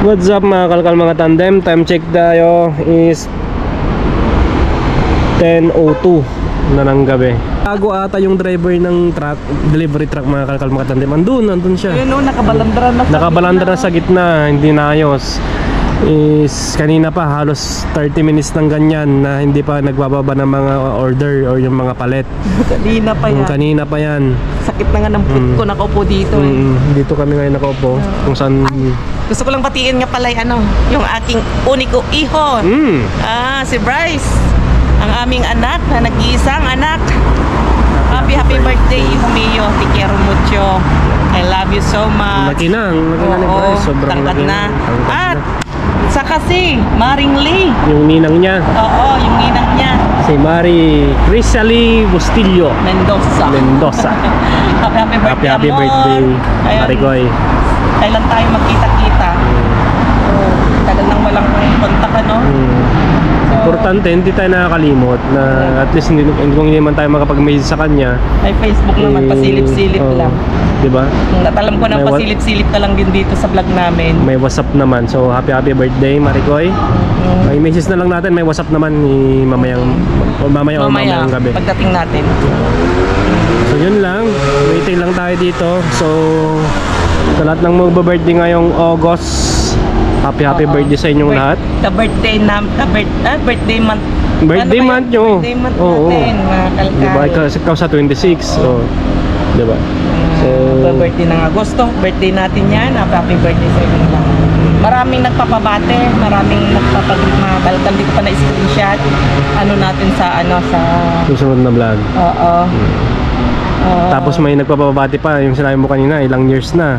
What's up mga kalkal mga tandem? Time check tayo is 10:02 na ng gabi. Bago ata yung driver ng truck, delivery truck mga kalkal mga tandem. Andun siya. Ayun o, nakabalandra na sa gitna, hindi naayos. Is kanina pa halos 30 minutes ng ganyan na hindi pa nagbababa ng mga order or yung mga palet. Kanina pa yan. Sakit na nga ng foot ko, nakaupo dito Dito kami ngayon nakaupo kung saan. Gusto ko lang batiin nga pala yung aking uniko iho. Si Bryce, ang aming anak na nag-iisang anak. Happy birthday, hijo mio. Te quiero mucho. I love you so much. Laki na ni Bryce, sobrang laki na. At saka si Maring Lee, yung ninang niya. Oo, yung ninang niya, si Mari Crisali Bustillo Mendoza. Happy birthday, Maricoy. Kailan tayo magkita-kita? Tagal nang walang kontak, ano? Importante, hindi tayo nakakalimot na at least kung hindi man tayo makapag-message sa kanya. Ay, Facebook naman, pasilip-silip lang. Diba? Alam ko na pasilip-silip ka lang din dito sa vlog namin. May WhatsApp naman. So, happy birthday, Maricoy. May message na lang natin, may WhatsApp naman ni mamayang gabi. Pagdating natin. So, yun lang. Waiting lang tayo dito. So, sa lahat ng magba-birthday ngayong August, happy birthday sa inyong lahat. Birthday month. Birthday month nyo. Birthday month natin, mga kalkal. Diba? Ikaw sa 26. So, diba? So, birthday ng Agosto. Birthday natin yan. Happy birthday sa inyong lahat. Maraming nagpapabate. Maraming nagpapagbalkan. Hindi ko pa na-screenshot. Natin sa susunod na vlog. Oo. Tapos may nagpapabati pa. Yung sinabi mo kanina, ilang years na.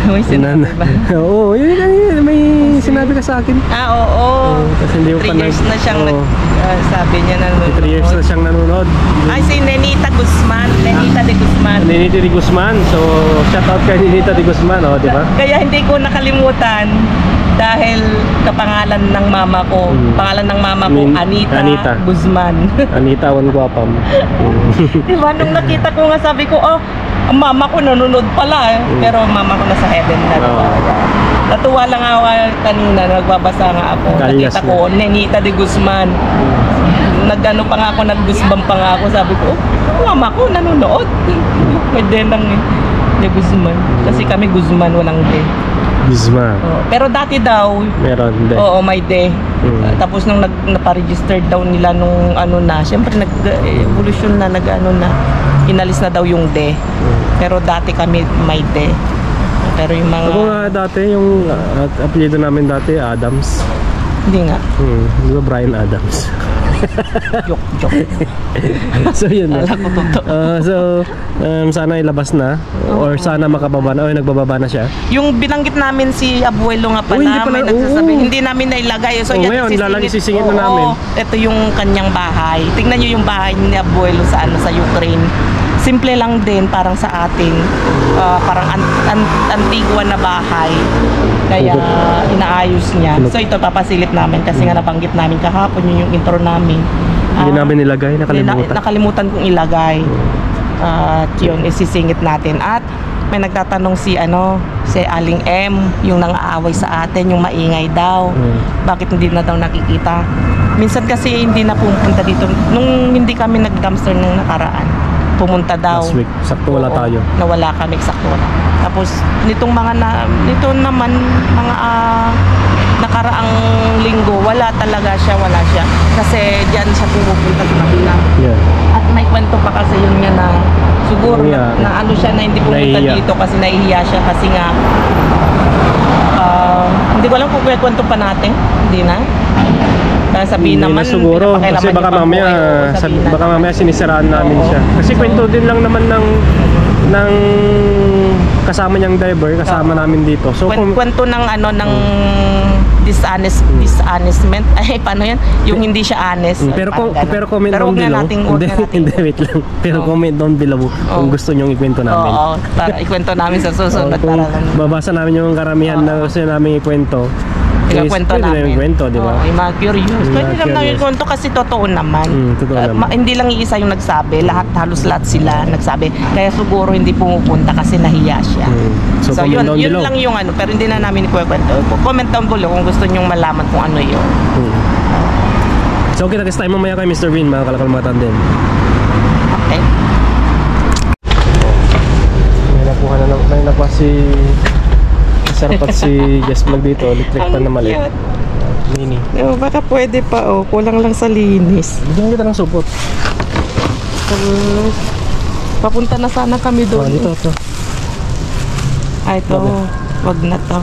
May sinabi ba? Oo, yun may sinabi ka sa akin. Oo. Kasi hindi ko 3 years na siyang sabi niya nanonood. 3 years na siyang nanonood. Ay, si Nenita Guzman. Nenita de Guzman. So, shout out kay Nenita de Guzman, di ba? Kaya hindi ko nakalimutan dahil kapangalan ng mama ko. Pangalan ng mama ko, Anita Guzman. Anita Wan Guapam. Diba, nung nakita ko nga, sabi ko, ang mama ko nanonood pala. Pero mama ko nasa heaven na. Natuwa lang ako kanina, nagbabasa nga ako. Nakita ko, Nenita de Guzman. Nagano pa nga ako, nag-guzbam pa nga ako. Sabi ko, mama ko nanonood. May denang de Guzman. Kasi kami Guzman, walang de. Guzman. Pero dati daw, meron de. Oo, may de. Tapos nung napa-register daw nila nung syempre nag-evolution na, inalis na daw yung de. Pero dati kami may de. Pero yung mga... Ako nga dati, yung apelyido namin dati, Adams. Hindi nga. Diba Brian Adams? Joke. So yun na. So, sana ilabas na. Or sana makababa na. O nagbababa na siya. Yung binanggit namin si Abuelo nga pala, may nagsasabi, hindi namin nailagay. So ngayon, sisingit na namin. Ito yung kanyang bahay. Tingnan nyo yung bahay ni Abuelo sa Ukraine. Simple lang din, parang sa atin. Parang antigua na bahay. Kaya inaayos niya. So ito papasilip namin kasi nga nabanggit namin kahapon yung intro namin. Hindi namin nilagay, nakalimutan kong ilagay. At yun, isisingit natin. At may nagtatanong si Aling M, yung nang-aaway sa atin, yung maingay daw. Bakit hindi na daw nakikita? Minsan kasi hindi na pumunta dito. Nung hindi kami nag-dumpster ng nakaraan, pumunta daw. Last week, sakto wala tayo. Nawala kami, sakto wala. Tapos nito naman mga nakaraang linggo, wala siya. Kasi diyan siya pumupunta sa kabila. At may kwento pa kasi yun nga na siguro na siya na hindi pumunta dito kasi nahihiya siya kasi nga hindi ko alam kung kwento pa natin. Hindi na. Sabihin naman siguro kasi baka mamaya sinisiraan namin siya. Kasi kwento din lang naman ng kasama niyang driver, kasama namin dito. So kwento ng dishonestment. Ay, paano yan? Yung hindi siya honest. Pero comment down below. Hindi, wait lang. Pero comment down below kung gusto nyong ikwento namin. Oo, para ikwento namin sa susunod. Kung babasa namin yung karamihan na gusto namin ikwento. Kwento pwede namin. na yung kwento, di ba? Yung mga curious. Pwede naman yung kwento kasi totoo naman. Totoo naman. Hindi lang iisa yung nagsabi. Halos lahat sila nagsabi. Kaya siguro hindi pumupunta kasi nahiya siya. So comment down yun below. lang yung ano. Pero hindi na namin ikwento. Comment down below kung gusto nyong malaman kung ano yun. So kita-kits tayo mamaya kay Mr. Bean, mga kalakal din. Okay? May nakuha si Sarap at si Jess Vlog dito. Electric pan na maliit. Mini. Baka pwede pa kulang lang sa linis. Bigyan kita ng supot. Papunta na sana kami doon. Dito, ito. Ito. Wag na to.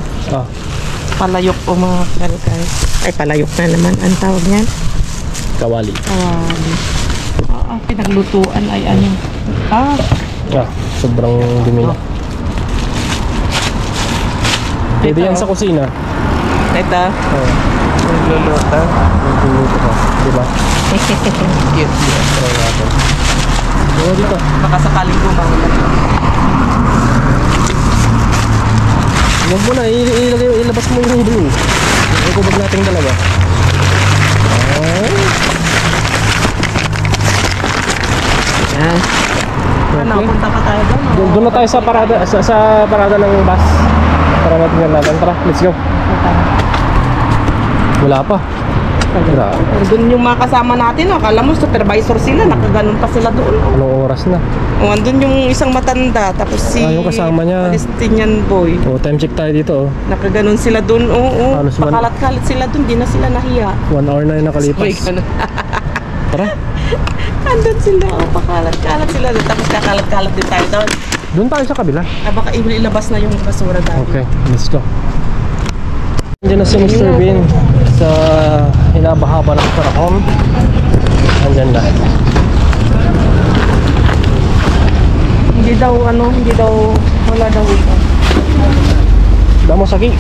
Palayok o mga guys. Ay, palayok na naman. Ang tawag niyan? Kawali. Pinaglutuan ay ano. Sobrang dumi na. Pwede yan sa kusina. Ito. Nagluluto. Nagluluto ka. Diba? Cute. Try natin. Dito. Baka sakaling gumawa. Huwag mo na. Ilabas mo yung blue. Ikubag natin dalawa. Yan. Ano, punta pa tayo doon? Doon na tayo sa parada sa parada ng bus. Para natin natin. Tara, let's go. Wala pa. Doon yung mga kasama natin, akala mo supervisor sila, nakaganon pa sila doon. Anong oras na? Andun yung isang matanda, tapos si yung kasama niya. Palestinian boy. Time check tayo dito. Nakaganon sila doon, Halos pakalat-kalat sila doon, di na sila nahiya. 1 hour na yung nakalipas. Tara. Andun sila, pakalat-kalat sila doon, tapos kakalat-kalat din tayo doon. Doon tayo sa kabila. Baka ilabas na yung basura dahil. Okay, let's go. Andiyan na si Mr. Bean sa hinabahaba ng Paracom. Andiyan na. Hindi daw, wala daw ito. Damo sagi.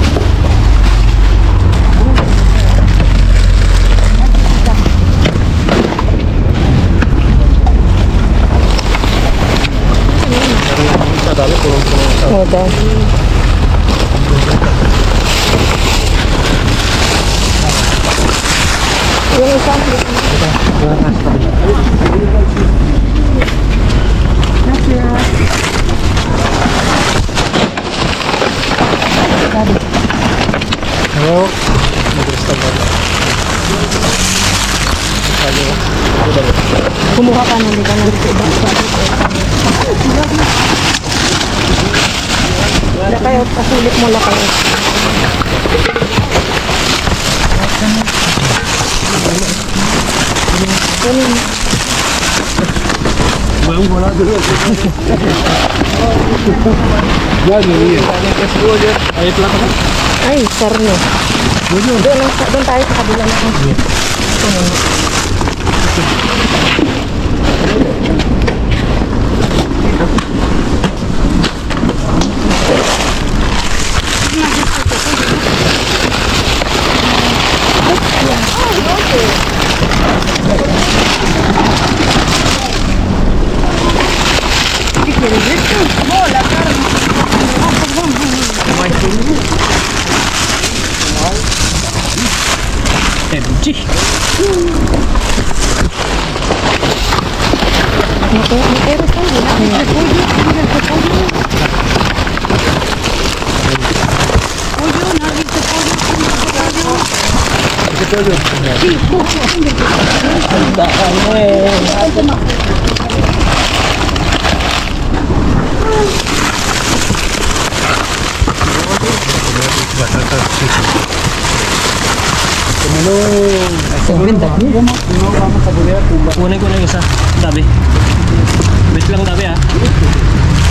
Dami punong-punong siya. Dami. Yung isa. Hello. Mag-restore na. Kumuha ka na, hindi ka nandito iba. Wala kayo, pasulit mo lang kayo. Wala dulu. Ay, sarno. Doon tayo sa kabila na. MG. Kunin ko na yung isa. Dabi. Wait lang, Dabi ah.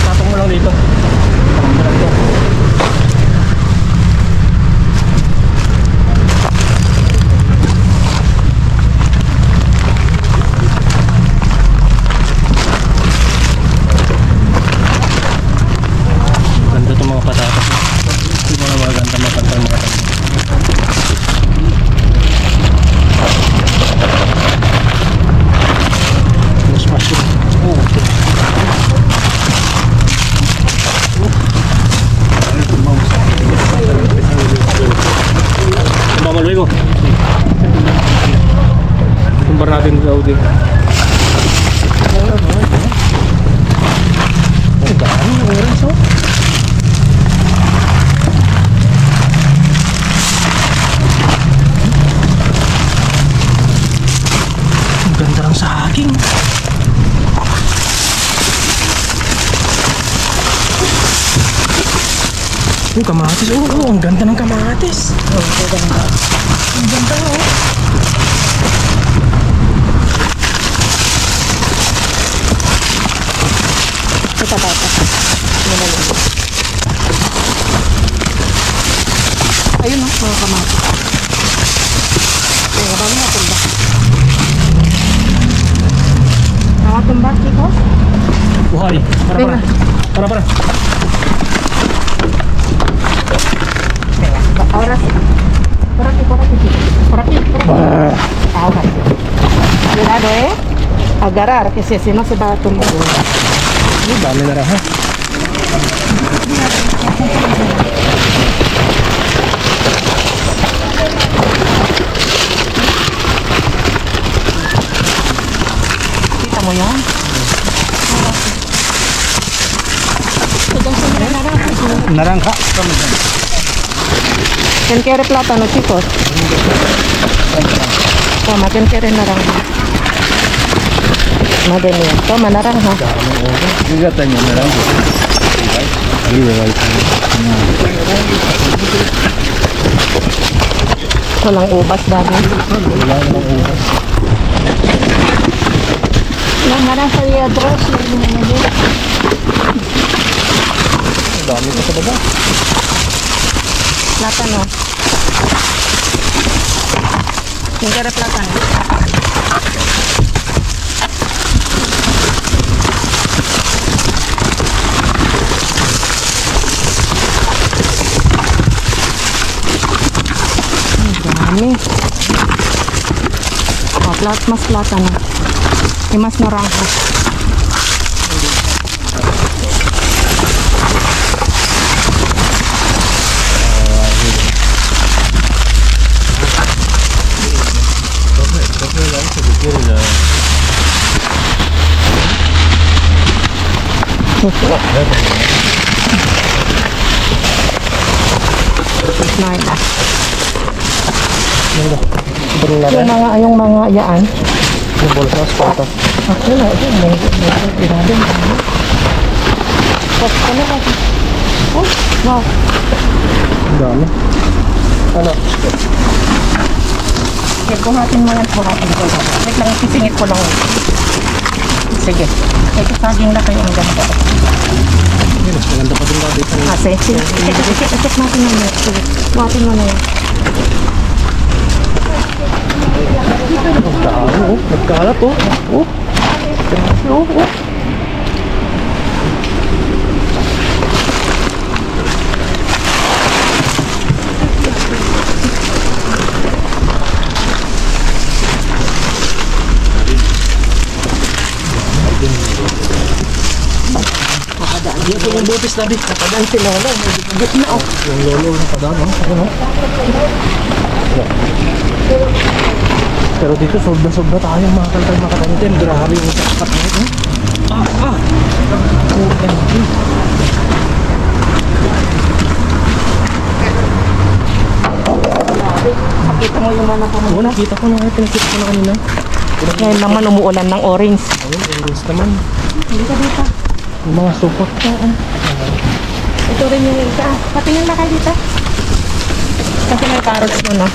Tatong mo lang dito. Ganda itong mga patatas. Hindi mo na maganda mapantay mga patatas. natin sa Saudi. Ang dami ng orange, oh. Ang ganda ng saging. Yung kamatis, oh, ang ganda ng kamatis. Oh, ang ganda. Ang ganda, oh. Ito pa. Ayun o, mga kamatis. Ayun, marami na tumba. Mga tumba, Kiko? Buhay. Para. Oras. Por aquí. Ahora. Cuidado, agarrar, que si no se va a tumbar. Dami na rin, ha? Kita mo yan? Narangka. ¿Quién quiere plátano, chicos? Toma, ¿quién quiere naranja? Madre mía, toma naranja. Gigatan niya naranja. Walang ubas dami. Yung naranja y address. Dami pa sa baba. Plátano. ¿Quién quiere plátano? Dami. Oh, mas plátano. Y más naranja. Yung mga yaan. Yung bolsa sa pata. Ako na, ito may grabe. Oh, wow. Ang dami. Ano? Okay, buhatin mo yan. Wait lang, sisingit ko lang. Sige. Ito saging na kayo ang ganda. Mas maganda pa din ba dito? Sige. Check natin na yan. Sige. Buhatin mo na yan. Ang dami, oh. Nagkalat, oh. Oh. Dito yung butis na di. Nakadaan si Lolo. May na oh. Yung lolo nakadaan, oh. Ano? Pero dito sobra tayo mga kaltag makatanitin. Grabe yung sakat na ito. Nakita mo yung mga Oo, nakita ko na. Pinakita ko na kanina. Ngayon naman umuulan ng orange. Ayun, orange naman. Dito. Yung mga supot. Ito rin yung isa. Patingin na kayo dito. Kasi may carrots mo, no?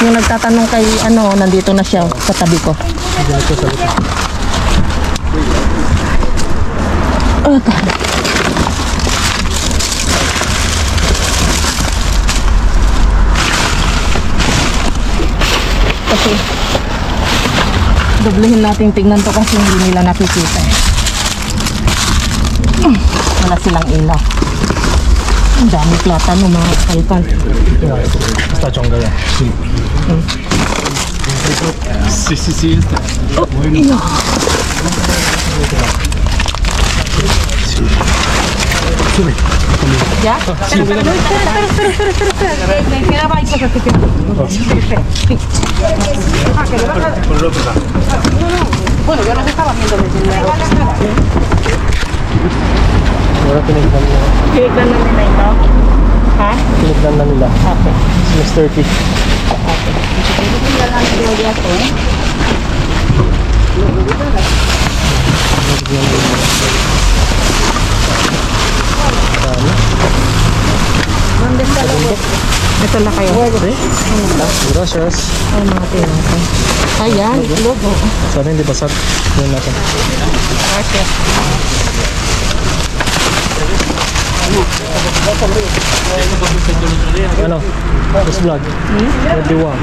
Yung nagtatanong kay, nandito na siya sa tabi ko. Dito sa likod. Kasi, doblehin natin tignan to kasi hindi nila nakikita. Wala silang ilaw. Ang dami plátano mga kalkan. Basta chonga yan. Sí. Ya? Espera. Bueno, yo los estaba viendo desde la Wala pinignan nila. Pinignan na nila ito? Ha? Pinignan na nila. Okay. Si Mr. P. Okay. Pinignan na lang nila ito. Ito na kayo. Gracias. Ay, mga tinapay. Ayan, itlog. Sana hindi basag. Yun natin. Gracias. Ano? This vlog. What do you want?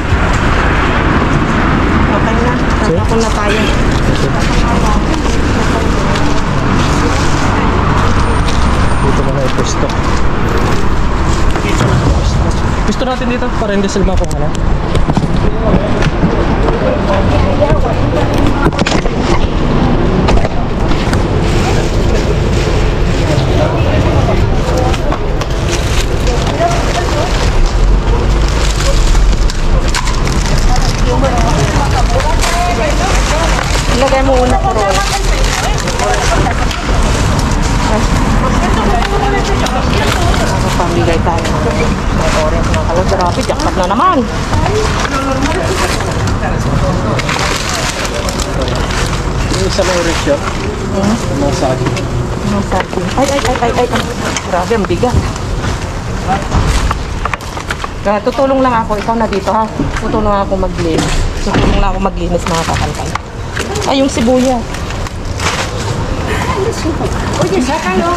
Okay na. Tatapon na tayo. Dito na na ipusto. Gusto natin dito para hindi sila kung ano. Ilagay mo una ko roon. Pambigay tayo. May orange na kalot. Grabe, jackpot na naman. Yung isa may orange yun. Mga sagi. Mga sagi. Ay. Grabe, ang bigat. Tutulong lang ako. Ikaw na dito ha. Tutulong ako maglinis. Tutulong lang ako maglinis mga kakalkal. Ay, yung sibuya. Oye, sácalo.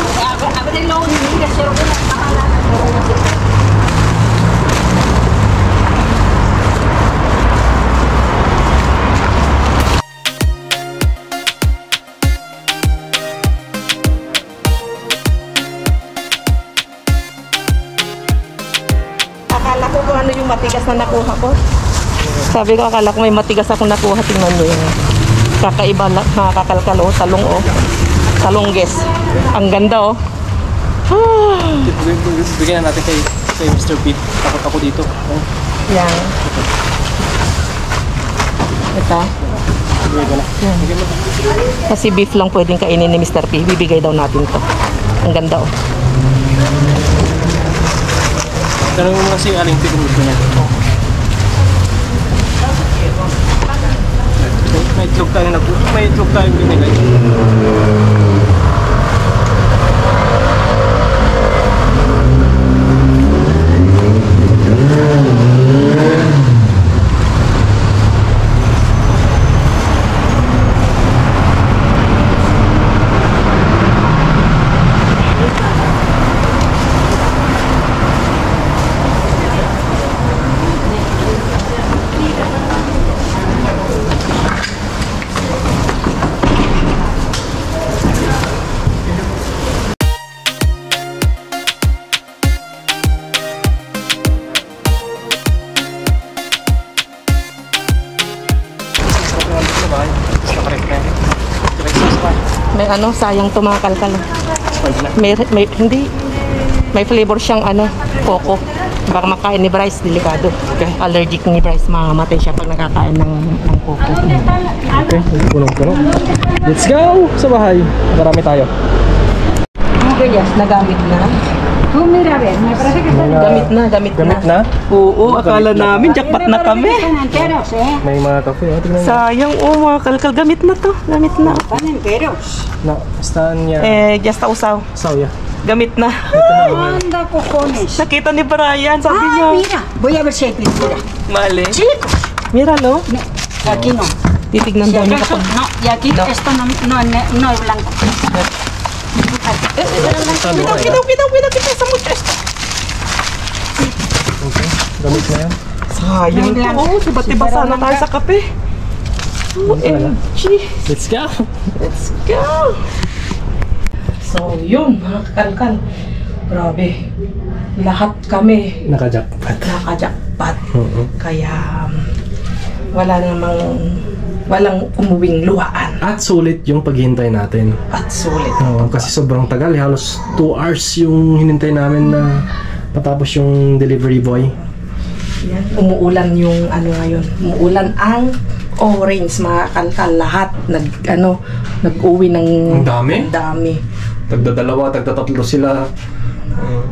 Ábrelo. Mira, se lo voy a bajar. Akala ko kung ano yung matigas na nakuha ko. Sabi ko, akala ko may matigas ako nakuha. Tingnan nyo yun. Kakaiba na nakakalkal o. Talong o. Talongges. Ang ganda o. Bigyan na natin kay Mr. P. Takot ako dito. Yan. Ito. Bigyan ko na. Kasi beef lang pwedeng kainin ni Mr. P. Bibigay daw natin to. Ang ganda o. Tanong mo kasi aling P kung gusto niya. May itlog tayong binigay. May ano, sayang to mga kalkal. Hindi. May flavor siyang ano, coco. Baka makain ni Bryce, delikado. Okay. Allergic ni Bryce, mamamatay siya pag nakakain ng coco. Okay, punong-puno. Let's go sa bahay. Marami tayo. Yes, nagamit na. Mira, a ver, me parece que están Gamit Gamit na? Oo, akala namin jackpot na kami. enteros, ¿eh? May mga kape. Tingnan niyo. Sayang, mga kalkal. Gamit na to. Gamit na. Están enteros. Na, staan niya. Just usaw. Sauya. Gamit na. Anda, cojones. Nakita ni Brian, sabi niya. Ah, mira, voy a ver si hay pintura. Mali. Chicos, Mira, no? aquí no. Titignan Si daw niya acaso, kapag... no, y aquí No. esto no es blanco. Kita sa muchas. Okay, gamit na yan. Sayang to. Oh, tiba-tiba sana tayo sa kape. OMG. Let's go! Let's go. So, yun, mga kakalkal. Grabe. Lahat kami Naka-jackpot. nakajakpat. Oo. Kaya, wala namang walang umuwing luhaan. At sulit yung paghihintay natin. At sulit. Oo, kasi sobrang tagal. Halos 2 hours yung hinintay namin na matapos yung delivery boy. Yan. Umuulan yung ano ngayon. Umuulan ang orange, mga kalkal. Lahat nag-uwi ng Ang dami? Ang dami. Tagdadalawa, tagtatatlo sila.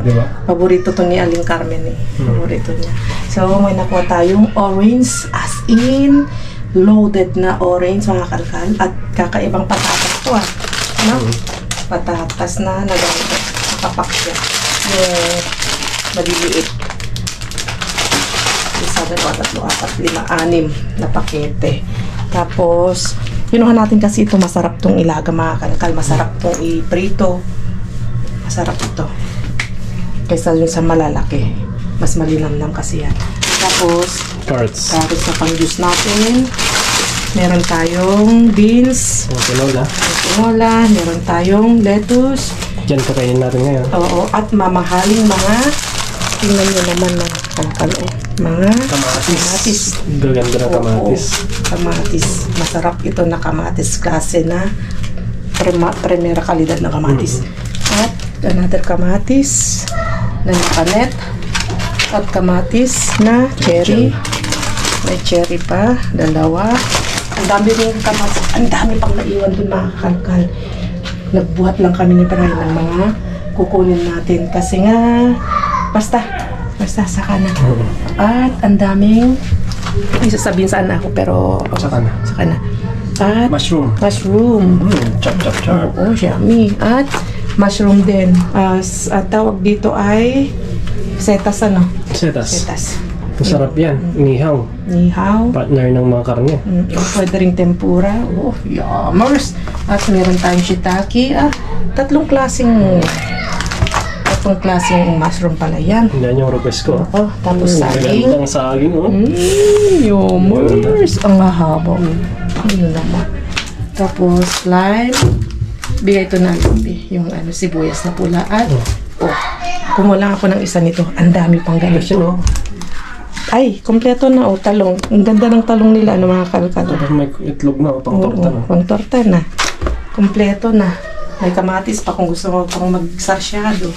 Di ba? Paborito to ni Aling Carmen eh. Paborito niya. So, may nakuha tayong orange, as in loaded na orange, mga kalkal. At kakaibang patatas to no? Patatas na nakapak siya. Yung maliliit. Isa, 2, 3, 4, 5, 6 na pakete. Tapos, kinuha natin kasi ito, masarap tong ilaga, mga kalkal. Masarap tong iprito. Masarap ito. Kaysa yung sa malalaki. Mas malinamnam kasi yan. Tapos, carrots na pang-juice natin. Meron tayong beans. Tinola. Meron tayong lettuce. Diyan kakainin natin ngayon. Oo. At mamahaling mga, tingnan nyo naman ng kalkal. Mga kamatis. Gaganda na kamatis. Kamatis. Masarap ito na kamatis. Klase na primera kalidad na kamatis. At another kamatis na nakanet. At kamatis na cherry. May cherry pa. 2. Ang dami rin kamatis. Ang dami pang naiwan dun, mga kalkal. Nagbuhat lang kami ni Paray ng mga kukunin natin. Kasi nga, basta saka na. At ang daming, ay sasabihin saan ako, pero saka na. At mushroom. Chop. Oo, yummy. At mushroom din. At tawag dito ay setas, Setas. Masarap yan. Nihaw. Partner ng mga karne. Pwede ring tempura. Oh, yummers. At meron tayong shiitake. Tatlong klaseng mushroom pala yan. Yan yung request ko. Tapos saging. Magandang saging, Yummers. Ang hahaba. Ano naman. Tapos lime. Bigay ito na yung sibuyas na pula. At kumulang ako ng isa nito. Ang dami pang ganito. Ay, kompleto na talong. Ang ganda ng talong nila, mga kalkal. May itlog na, pang-torta na. Pang-torta na. Kompleto na. May kamatis pa kung gusto mo pang mag-sarsyado.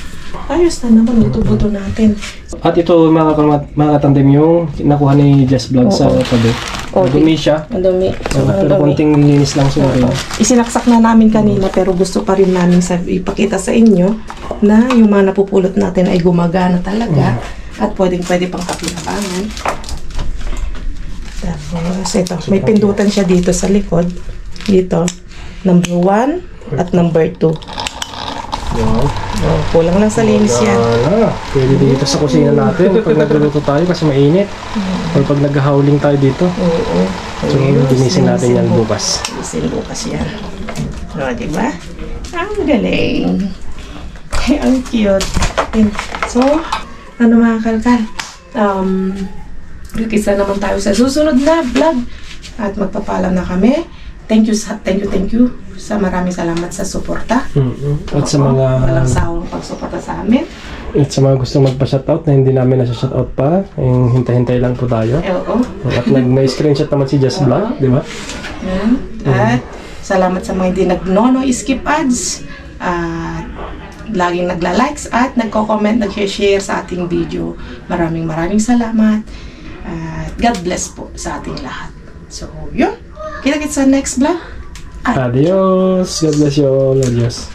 Ayos na naman, buto-buto natin. At ito, mga katandem, yung nakuha ni Jess Vlog sa tabi. Madumi siya. Madumi. Pero konting linis lang siguro. Isinaksak na namin kanina, pero gusto pa rin namin ipakita sa inyo na yung mga napupulot natin ay gumagana talaga. At pwede pang kapinabangan. Tapos ito, may pindutan siya dito sa likod. Dito, number 1 at number 2. Kulang lang sa linis yan. Pwede dito sa kusina natin pag nagluluto tayo kasi mainit. Or pag nag-howling tayo dito. So, linisin natin yan bukas. Linisin bukas yan. Diba? Ang galing. Ang cute. So, mga kalkal, kikisa naman tayo sa susunod na vlog at magpapaalam na kami. Thank you sa maraming salamat sa suporta. At sa mga walang sawang pagsuporta sa amin. At sa mga gustong magpa-shoutout na hindi namin nasa-shoutout pa, hintay-hintay lang po tayo. At may screenshot naman si Jess Vlog, di ba? At salamat sa mga hindi nag-skip ads. Laging nagla-likes at nagko-comment, nag-share sa ating video. Maraming salamat. At God bless po sa ating lahat. So, yun. Kita-kits sa next vlog. Adios! God bless you all. Adios.